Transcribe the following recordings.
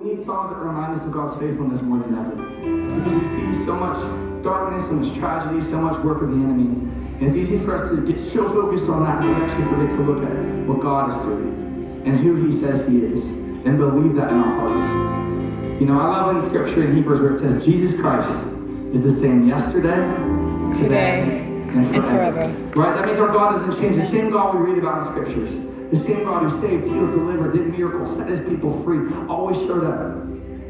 need songs that remind us of God's faithfulness more than ever. Because we see so much darkness, so much tragedy, so much work of the enemy. And it's easy for us to get so focused on that we actually forget to look at what God is doing and who he says he is, and believe that in our hearts. You know, I love in scripture in Hebrews where it says Jesus Christ is the same yesterday, today, and forever. Right? That means our God doesn't change. The same God we read about in scriptures, the same God who saved, healed, delivered, did miracles, set his people free, always showed up.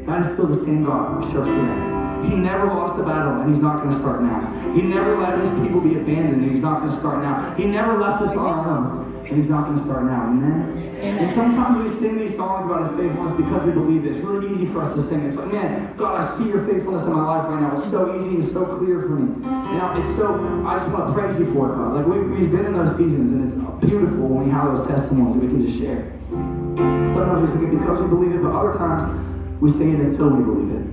That is still the same God we serve today. He never lost a battle, and he's not going to start now. He never let his people be abandoned, and he's not going to start now. He never left us on our own, and he's not going to start now. Amen? And sometimes we sing these songs about his faithfulness because we believe it. It's really easy for us to sing. It's like, man, God, I see your faithfulness in my life right now. It's so easy and so clear for me. You know, it's so, I just want to praise you for it, God. Like, we've been in those seasons, and it's beautiful when we have those testimonies that we can just share. Sometimes we sing it because we believe it, but other times we sing it until we believe it.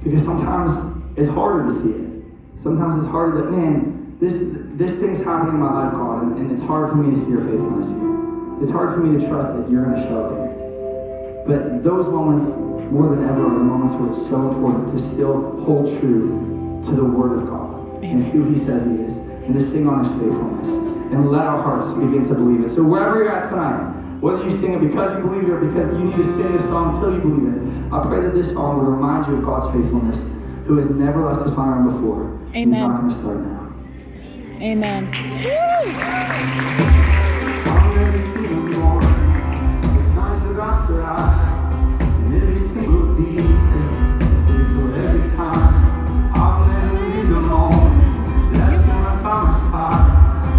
Because sometimes it's harder to see it. Sometimes it's harder that, man, this thing's happening in my life, God, and it's hard for me to see your faithfulness here. It's hard for me to trust that you're going to show up there. But those moments, more than ever, are the moments where it's so important to still hold true to the Word of God and who he says he is, and to sing on his faithfulness, and let our hearts begin to believe it. So wherever you're at tonight, whether you sing it because you believe it or because you need to sing this song until you believe it, I pray that this song will remind you of God's faithfulness, who has never left us on our own before. Amen. He's not going to start now. Amen. I'll never see no more the signs of God's rise, and every single detail is faithful every time. I'll never leave the moment that's right by my side,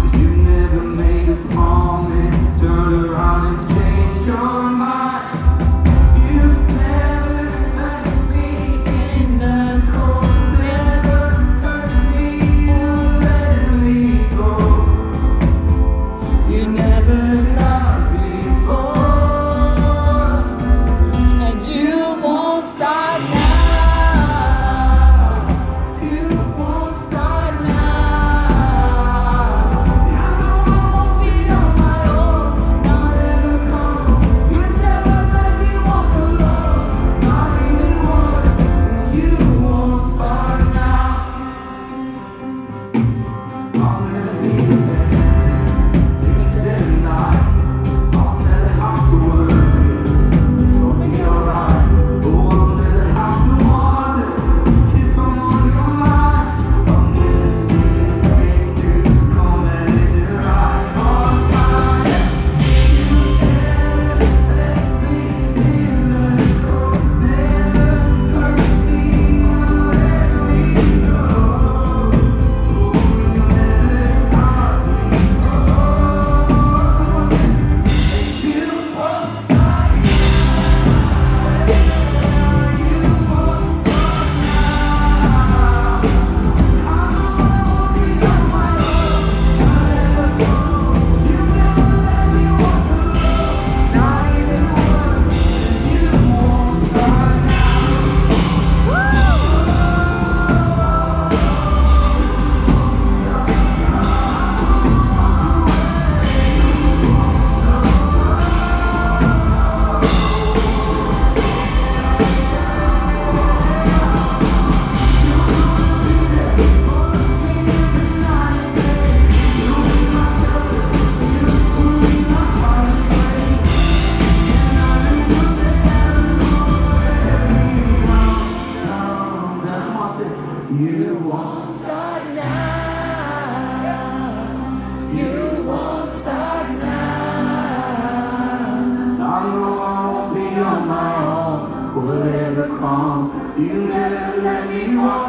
'cause you never made a promise, turned around and changed your mind. You've never left me in the cold, never hurt me, you let me go. You never loved before, And you won't start now. you won't start now. I know I won't be on my own, whatever comes. You never let me walk alone, not even once. And you won't start now. I'll never be abandoned, things dead and night. I'll never have to worry, it'll be alright. Oh, I'll never have to wonder if I'm on your mind. I'll never see a breakthrough come and it's right on time. You never left me in the cold, never hurt me, you let me go. Oh, you never got before. You won't start now. You won't start now. I know I won't be on my own, whatever goes. You never let me walk alone, not even once. You won't start now. You won't Start now. You won't start now. I know I won't be on my own, whatever comes. You never let me walk